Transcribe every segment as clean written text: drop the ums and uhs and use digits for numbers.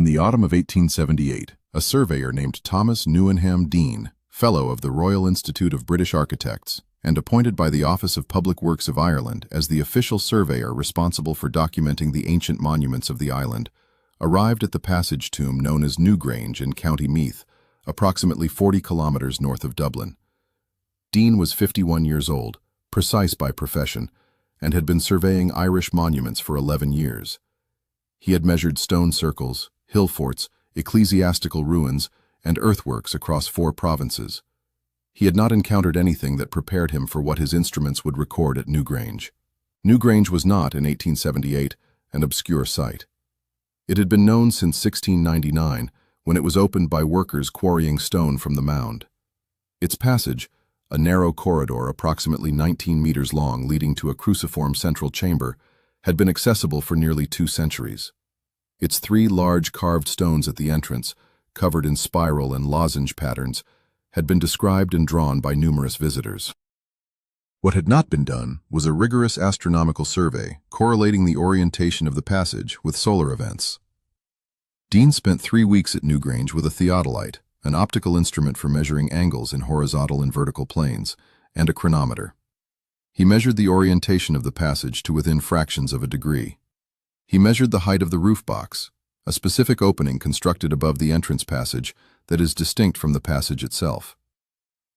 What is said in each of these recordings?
In the autumn of 1878, a surveyor named Thomas Deane, Fellow of the Royal Institute of British Architects, and appointed by the Office of Public Works of Ireland as the official surveyor responsible for documenting the ancient monuments of the island, arrived at the passage tomb known as Newgrange in County Meath, approximately 40 kilometers north of Dublin. Deane was 51 years old, precise by profession, and had been surveying Irish monuments for 11 years. He had measured stone circles, hill forts, ecclesiastical ruins, and earthworks across 4 provinces. He had not encountered anything that prepared him for what his instruments would record at Newgrange. Newgrange was not, in 1878, an obscure site. It had been known since 1699, when it was opened by workers quarrying stone from the mound. Its passage, a narrow corridor approximately 19 meters long leading to a cruciform central chamber, had been accessible for nearly 2 centuries. Its 3 large carved stones at the entrance, covered in spiral and lozenge patterns, had been described and drawn by numerous visitors. What had not been done was a rigorous astronomical survey correlating the orientation of the passage with solar events. Deane spent 3 weeks at Newgrange with a theodolite, an optical instrument for measuring angles in horizontal and vertical planes, and a chronometer. He measured the orientation of the passage to within fractions of a degree. He measured the height of the roof box, a specific opening constructed above the entrance passage that is distinct from the passage itself.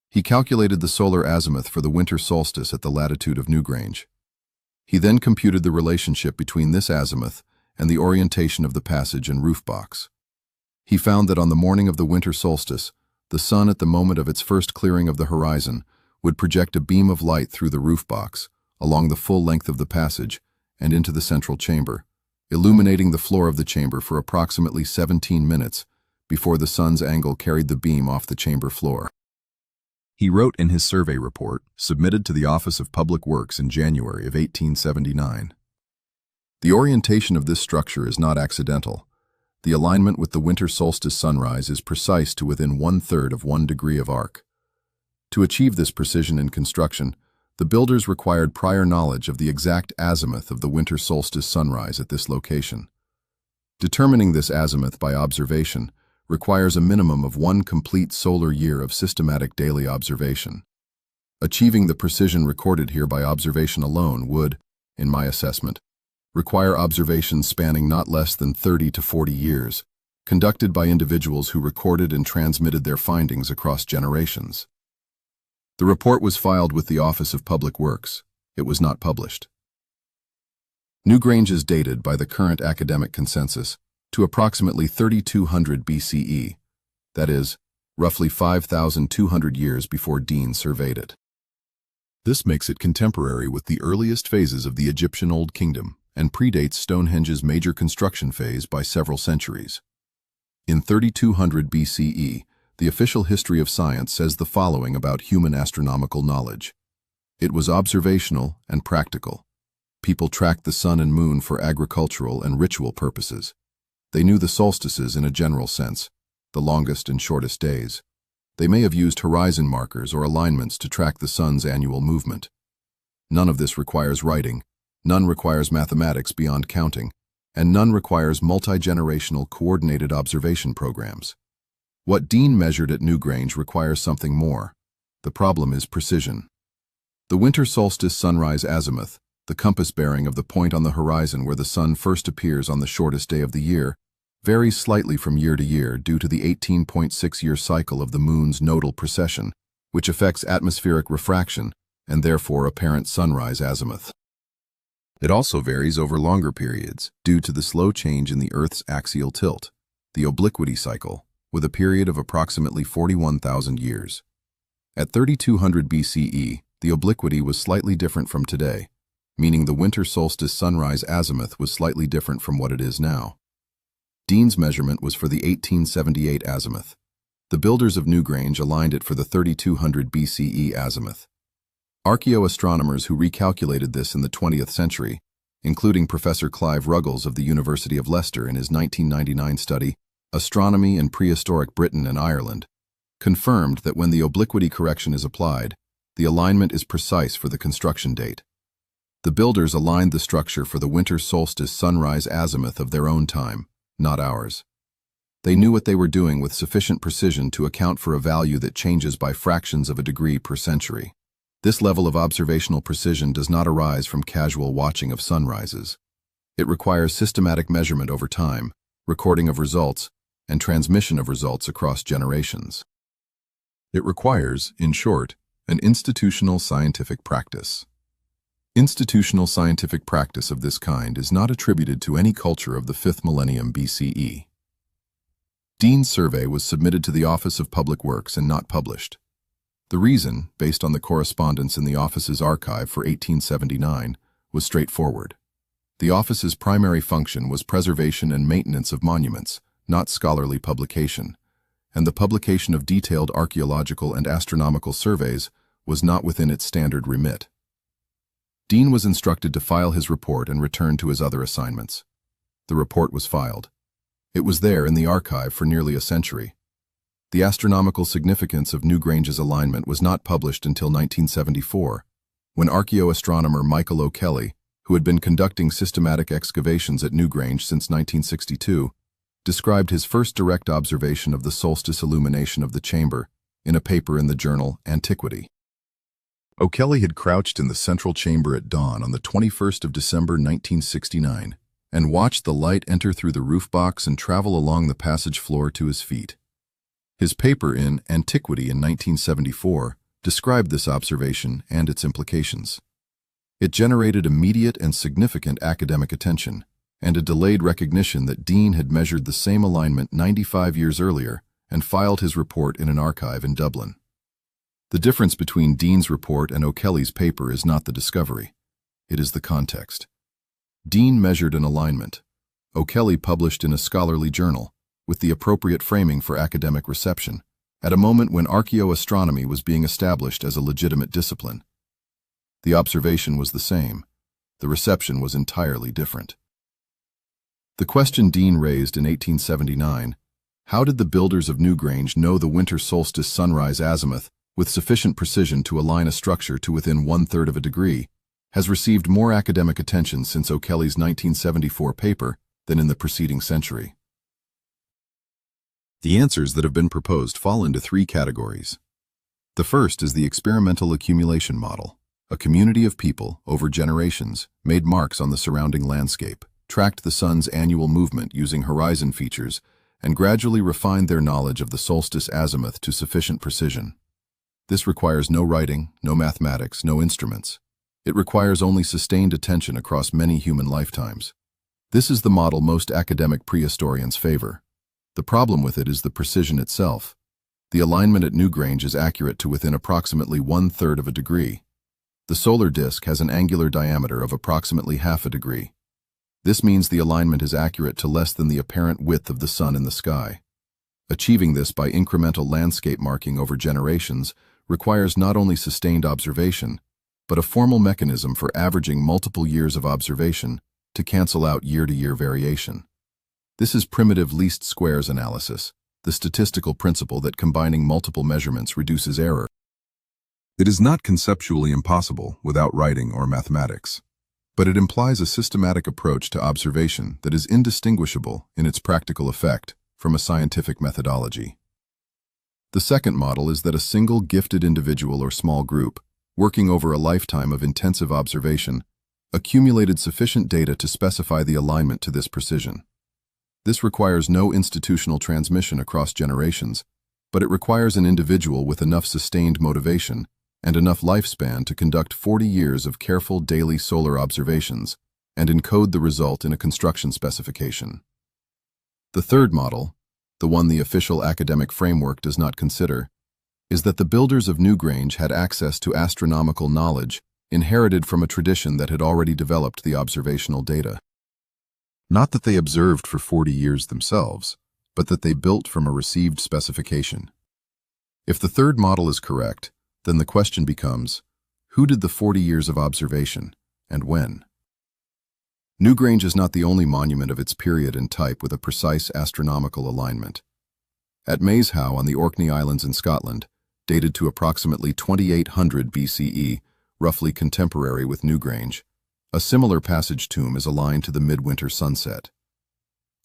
He calculated the solar azimuth for the winter solstice at the latitude of Newgrange. He then computed the relationship between this azimuth and the orientation of the passage and roof box. He found that on the morning of the winter solstice, the sun at the moment of its first clearing of the horizon would project a beam of light through the roof box, along the full length of the passage, and into the central chamber, illuminating the floor of the chamber for approximately 17 minutes before the sun's angle carried the beam off the chamber floor. He wrote in his survey report, submitted to the Office of Public Works in January of 1879. The orientation of this structure is not accidental. The alignment with the winter solstice sunrise is precise to within 1/3 of 1 degree of arc. To achieve this precision in construction, the builders required prior knowledge of the exact azimuth of the winter solstice sunrise at this location. Determining this azimuth by observation requires a minimum of 1 complete solar year of systematic daily observation. Achieving the precision recorded here by observation alone would, in my assessment, require observations spanning not less than 30 to 40 years, conducted by individuals who recorded and transmitted their findings across generations. The report was filed with the Office of Public Works. It was not published. Newgrange is dated by the current academic consensus to approximately 3200 BCE, that is, roughly 5,200 years before Deane surveyed it. This makes it contemporary with the earliest phases of the Egyptian Old Kingdom and predates Stonehenge's major construction phase by several centuries. In 3200 BCE, the official history of science says the following about human astronomical knowledge. It was observational and practical. People tracked the sun and moon for agricultural and ritual purposes. They knew the solstices in a general sense, the longest and shortest days. They may have used horizon markers or alignments to track the sun's annual movement. None of this requires writing, none requires mathematics beyond counting, and none requires multi-generational coordinated observation programs. What Deane measured at Newgrange requires something more. The problem is precision. The winter solstice sunrise azimuth, the compass bearing of the point on the horizon where the sun first appears on the shortest day of the year, varies slightly from year to year due to the 18.6-year cycle of the moon's nodal precession, which affects atmospheric refraction and therefore apparent sunrise azimuth. It also varies over longer periods due to the slow change in the Earth's axial tilt, the obliquity cycle, with a period of approximately 41,000 years. At 3200 BCE, the obliquity was slightly different from today, meaning the winter solstice sunrise azimuth was slightly different from what it is now. Deane's measurement was for the 1878 azimuth. The builders of Newgrange aligned it for the 3200 BCE azimuth. Archaeoastronomers who recalculated this in the 20th century, including Professor Clive Ruggles of the University of Leicester in his 1999 study, Astronomy in Prehistoric Britain and Ireland, confirmed that when the obliquity correction is applied, the alignment is precise for the construction date. The builders aligned the structure for the winter solstice sunrise azimuth of their own time, not ours. They knew what they were doing with sufficient precision to account for a value that changes by fractions of a degree per century. This level of observational precision does not arise from casual watching of sunrises. It requires systematic measurement over time, recording of results, and transmission of results across generations. It requires, in short, an institutional scientific practice. Institutional scientific practice of this kind is not attributed to any culture of the 5th millennium BCE. Deane's survey was submitted to the Office of Public Works and not published. The reason, based on the correspondence in the office's archive for 1879, was straightforward. The office's primary function was preservation and maintenance of monuments, not scholarly publication, and the publication of detailed archaeological and astronomical surveys was not within its standard remit. Deane was instructed to file his report and return to his other assignments. The report was filed. It was there in the archive for nearly a century. The astronomical significance of Newgrange's alignment was not published until 1974, when archaeoastronomer Michael O'Kelly, who had been conducting systematic excavations at Newgrange since 1962, described his first direct observation of the solstice illumination of the chamber in a paper in the journal Antiquity. O'Kelly had crouched in the central chamber at dawn on the 21st of December 1969 and watched the light enter through the roof box and travel along the passage floor to his feet. His paper in Antiquity in 1974 described this observation and its implications. It generated immediate and significant academic attention, and a delayed recognition that Deane had measured the same alignment 95 years earlier and filed his report in an archive in Dublin. The difference between Deane's report and O'Kelly's paper is not the discovery. It is the context. Deane measured an alignment. O'Kelly published in a scholarly journal, with the appropriate framing for academic reception, at a moment when archaeoastronomy was being established as a legitimate discipline. The observation was the same. The reception was entirely different. The question Deane raised in 1879, how did the builders of Newgrange know the winter solstice sunrise azimuth with sufficient precision to align a structure to within 1/3 of a degree, has received more academic attention since O'Kelly's 1974 paper than in the preceding century. The answers that have been proposed fall into 3 categories. The first is the experimental accumulation model. A community of people, over generations, made marks on the surrounding landscape, tracked the sun's annual movement using horizon features, and gradually refined their knowledge of the solstice azimuth to sufficient precision. This requires no writing, no mathematics, no instruments. It requires only sustained attention across many human lifetimes. This is the model most academic prehistorians favor. The problem with it is the precision itself. The alignment at Newgrange is accurate to within approximately 1/3 of a degree. The solar disk has an angular diameter of approximately 1/2 a degree. This means the alignment is accurate to less than the apparent width of the sun in the sky. Achieving this by incremental landscape marking over generations requires not only sustained observation, but a formal mechanism for averaging multiple years of observation to cancel out year-to-year variation. This is primitive least squares analysis, the statistical principle that combining multiple measurements reduces error. It is not conceptually impossible without writing or mathematics, but it implies a systematic approach to observation that is indistinguishable in its practical effect from a scientific methodology. The second model is that a single gifted individual or small group, working over a lifetime of intensive observation, accumulated sufficient data to specify the alignment to this precision. This requires no institutional transmission across generations, but it requires an individual with enough sustained motivation and enough lifespan to conduct 40 years of careful daily solar observations and encode the result in a construction specification. The third model, the one the official academic framework does not consider, is that the builders of Newgrange had access to astronomical knowledge inherited from a tradition that had already developed the observational data. Not that they observed for 40 years themselves, but that they built from a received specification. If the third model is correct, then the question becomes, who did the 40 years of observation, and when? Newgrange is not the only monument of its period and type with a precise astronomical alignment. At Maeshowe on the Orkney Islands in Scotland, dated to approximately 2800 BCE, roughly contemporary with Newgrange, a similar passage tomb is aligned to the midwinter sunset.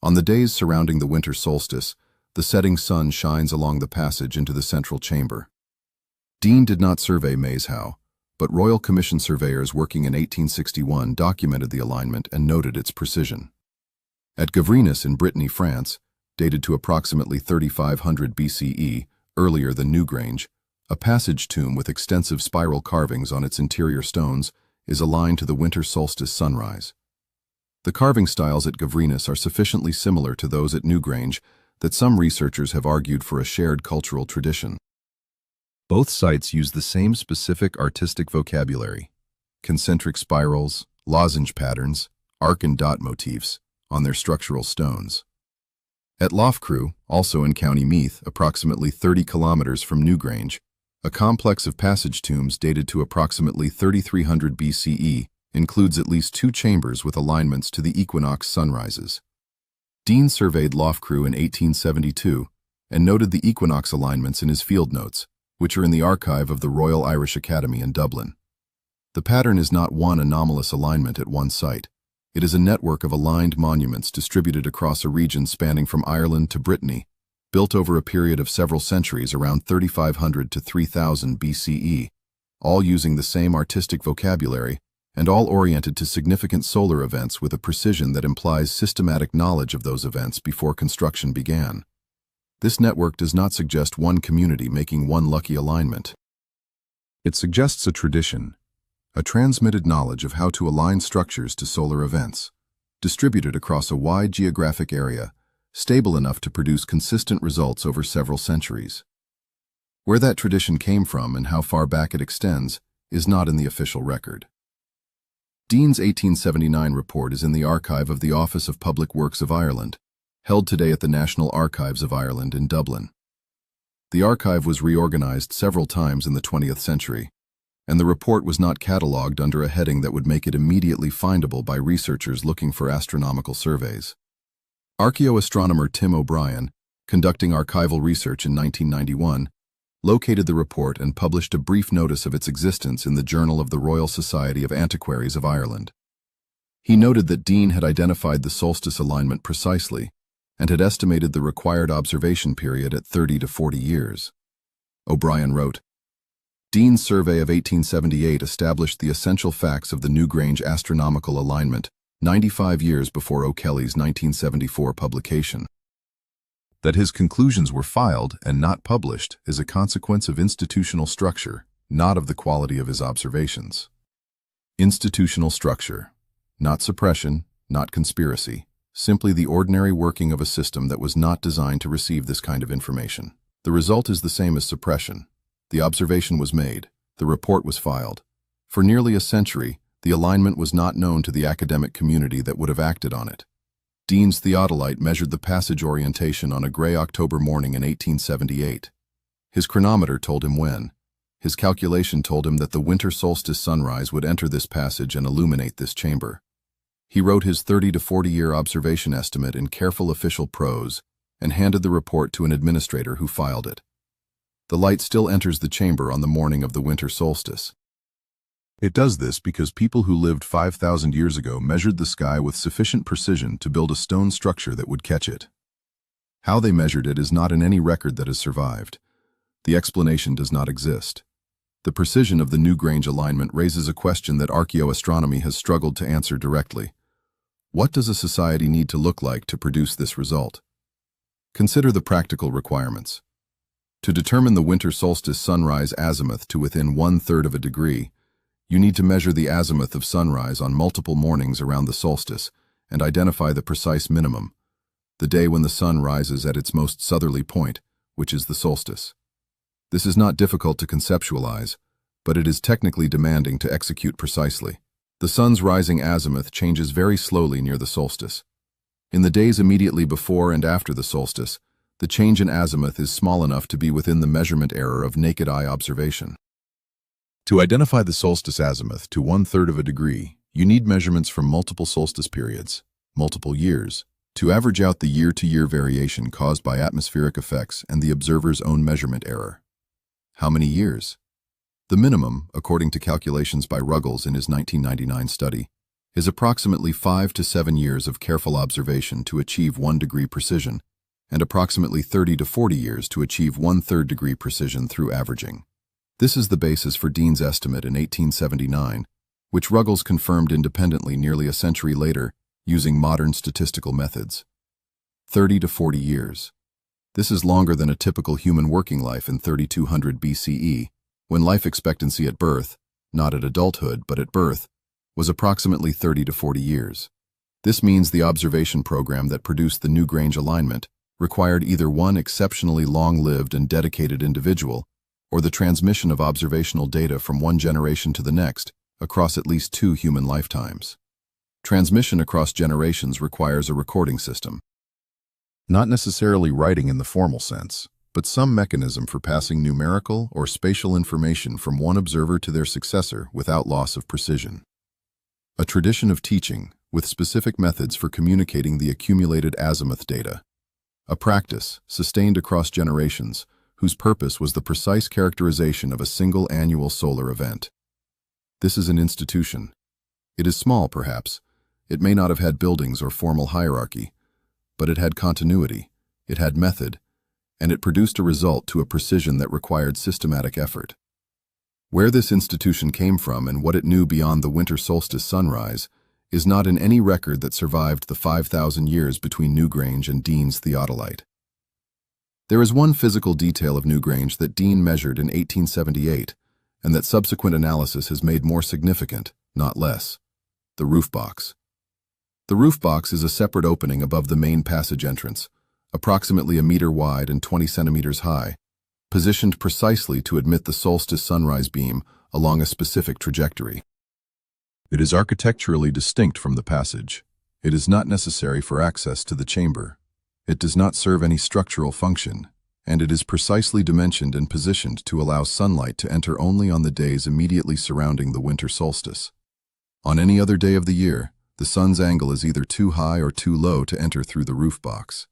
On the days surrounding the winter solstice, The setting sun shines along the passage into the central chamber. Deane did not survey Maze How, but Royal Commission surveyors working in 1861 documented the alignment and noted its precision. At Gavrinus in Brittany, France, dated to approximately 3500 BCE, earlier than Newgrange, a passage tomb with extensive spiral carvings on its interior stones is aligned to the winter solstice sunrise. The carving styles at Gavrinus are sufficiently similar to those at Newgrange that some researchers have argued for a shared cultural tradition. Both sites use the same specific artistic vocabulary: concentric spirals, lozenge patterns, arc and dot motifs on their structural stones. At Loughcrew, also in County Meath, approximately 30 kilometers from Newgrange, a complex of passage tombs dated to approximately 3300 BCE includes at least 2 chambers with alignments to the equinox sunrises. Deane surveyed Loughcrew in 1872 and noted the equinox alignments in his field notes, which are in the archive of the Royal Irish Academy in Dublin. The pattern is not one anomalous alignment at one site. It is a network of aligned monuments distributed across a region spanning from Ireland to Brittany, built over a period of several centuries around 3500 to 3000 BCE, all using the same artistic vocabulary and all oriented to significant solar events with a precision that implies systematic knowledge of those events before construction began. This network does not suggest one community making one lucky alignment. It suggests a tradition, a transmitted knowledge of how to align structures to solar events, distributed across a wide geographic area, stable enough to produce consistent results over several centuries. Where that tradition came from and how far back it extends is not in the official record. Deane's 1879 report is in the archive of the Office of Public Works of Ireland, held today at the National Archives of Ireland in Dublin. The archive was reorganized several times in the 20th century, and the report was not catalogued under a heading that would make it immediately findable by researchers looking for astronomical surveys. Archaeoastronomer Tim O'Brien, conducting archival research in 1991, located the report and published a brief notice of its existence in the Journal of the Royal Society of Antiquaries of Ireland. He noted that Deane had identified the solstice alignment precisely and had estimated the required observation period at 30 to 40 years. O'Brien wrote, "Deane's survey of 1878 established the essential facts of the Newgrange astronomical alignment 95 years before O'Kelly's 1974 publication. That his conclusions were filed and not published is a consequence of institutional structure, not of the quality of his observations." Institutional structure. Not suppression, not conspiracy, simply the ordinary working of a system that was not designed to receive this kind of information. The result is the same as suppression. The observation was made, the report was filed. For nearly a century, the alignment was not known to the academic community that would have acted on it. Deane's theodolite measured the passage orientation on a gray October morning in 1878. His chronometer told him when. His calculation told him that the winter solstice sunrise would enter this passage and illuminate this chamber. He wrote his 30 to 40-year observation estimate in careful official prose and handed the report to an administrator who filed it. The light still enters the chamber on the morning of the winter solstice. It does this because people who lived 5,000 years ago measured the sky with sufficient precision to build a stone structure that would catch it. How they measured it is not in any record that has survived. The explanation does not exist. The precision of the Newgrange alignment raises a question that archaeoastronomy has struggled to answer directly. What does a society need to look like to produce this result? Consider the practical requirements. To determine the winter solstice sunrise azimuth to within 1/3 of a degree, you need to measure the azimuth of sunrise on multiple mornings around the solstice and identify the precise minimum, the day when the sun rises at its most southerly point, which is the solstice. This is not difficult to conceptualize, but it is technically demanding to execute precisely. The sun's rising azimuth changes very slowly near the solstice. In the days immediately before and after the solstice, the change in azimuth is small enough to be within the measurement error of naked eye observation. To identify the solstice azimuth to 1/3 of a degree, you need measurements from multiple solstice periods, multiple years, to average out the year-to-year variation caused by atmospheric effects and the observer's own measurement error. How many years? The minimum, according to calculations by Ruggles in his 1999 study, is approximately 5 to 7 years of careful observation to achieve 1 degree precision, and approximately 30 to 40 years to achieve 1/3 degree precision through averaging. This is the basis for Deane's estimate in 1879, which Ruggles confirmed independently nearly a century later using modern statistical methods. 30 to 40 years. This is longer than a typical human working life in 3200 BCE, when life expectancy at birth, not at adulthood but at birth, was approximately 30 to 40 years. This means the observation program that produced the Newgrange alignment required either one exceptionally long-lived and dedicated individual or the transmission of observational data from one generation to the next across at least 2 human lifetimes. Transmission across generations requires a recording system. Not necessarily writing in the formal sense, but some mechanism for passing numerical or spatial information from one observer to their successor without loss of precision. A tradition of teaching with specific methods for communicating the accumulated azimuth data. A practice, sustained across generations, whose purpose was the precise characterization of a single annual solar event. This is an institution. It is small, perhaps. It may not have had buildings or formal hierarchy, but it had continuity, it had method, and it produced a result to a precision that required systematic effort. Where this institution came from and what it knew beyond the winter solstice sunrise is not in any record that survived the 5,000 years between Newgrange and Deane's theodolite. There is one physical detail of Newgrange that Deane measured in 1878, and that subsequent analysis has made more significant, not less: the roof box. The roof box is a separate opening above the main passage entrance, approximately a meter wide and 20 centimeters high, positioned precisely to admit the solstice sunrise beam along a specific trajectory. It is architecturally distinct from the passage. It is not necessary for access to the chamber. It does not serve any structural function, and it is precisely dimensioned and positioned to allow sunlight to enter only on the days immediately surrounding the winter solstice. On any other day of the year, the sun's angle is either too high or too low to enter through the roof box.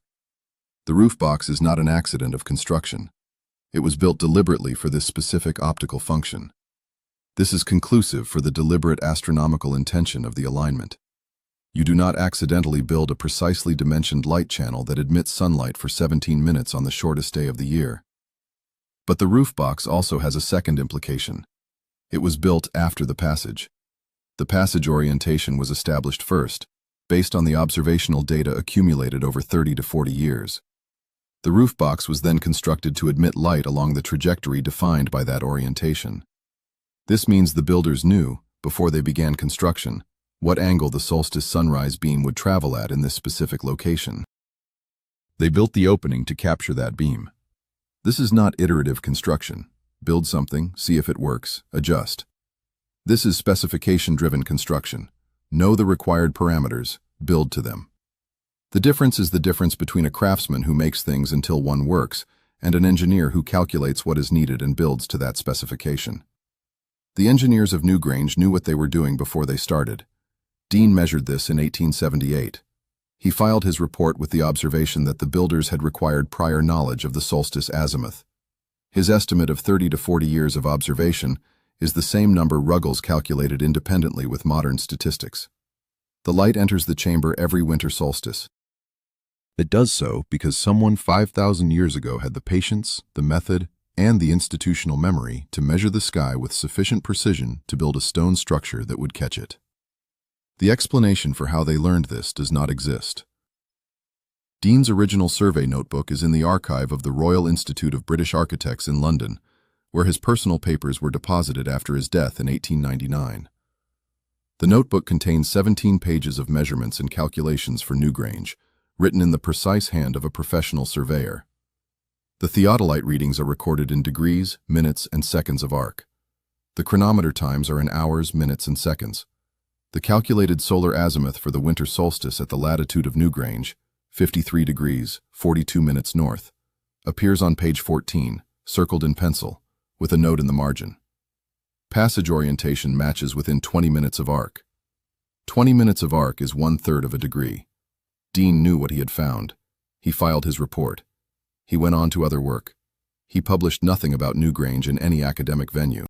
The roof box is not an accident of construction. It was built deliberately for this specific optical function. This is conclusive for the deliberate astronomical intention of the alignment. You do not accidentally build a precisely dimensioned light channel that admits sunlight for 17 minutes on the shortest day of the year. But the roof box also has a second implication. It was built after the passage. The passage orientation was established first, based on the observational data accumulated over 30 to 40 years. The roof box was then constructed to admit light along the trajectory defined by that orientation. This means the builders knew, before they began construction, what angle the solstice sunrise beam would travel at in this specific location. They built the opening to capture that beam. This is not iterative construction. Build something, see if it works, adjust. This is specification-driven construction. Know the required parameters, build to them. The difference is the difference between a craftsman who makes things until one works and an engineer who calculates what is needed and builds to that specification. The engineers of Newgrange knew what they were doing before they started. Deane measured this in 1878. He filed his report with the observation that the builders had required prior knowledge of the solstice azimuth. His estimate of 30 to 40 years of observation is the same number Ruggles calculated independently with modern statistics. The light enters the chamber every winter solstice. It does so because someone 5,000 years ago had the patience, the method, and the institutional memory to measure the sky with sufficient precision to build a stone structure that would catch it. The explanation for how they learned this does not exist. Deane's original survey notebook is in the archive of the Royal Institute of British Architects in London, where his personal papers were deposited after his death in 1899. The notebook contains 17 pages of measurements and calculations for Newgrange, written in the precise hand of a professional surveyor. The theodolite readings are recorded in degrees, minutes, and seconds of arc. The chronometer times are in hours, minutes, and seconds. The calculated solar azimuth for the winter solstice at the latitude of Newgrange, 53 degrees, 42 minutes north, appears on page 14, circled in pencil, with a note in the margin. Passage orientation matches within 20 minutes of arc. 20 minutes of arc is 1/3 of a degree. Deane knew what he had found. He filed his report. He went on to other work. He published nothing about Newgrange in any academic venue.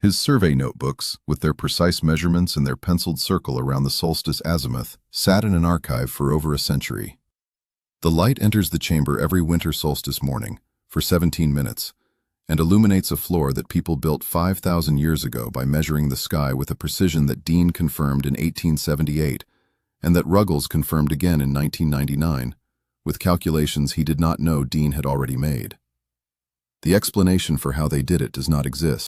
His survey notebooks, with their precise measurements and their penciled circle around the solstice azimuth, sat in an archive for over a century. The light enters the chamber every winter solstice morning, for 17 minutes, and illuminates a floor that people built 5,000 years ago by measuring the sky with a precision that Deane confirmed in 1878, and that Ruggles confirmed again in 1999, with calculations he did not know Deane had already made. The explanation for how they did it does not exist.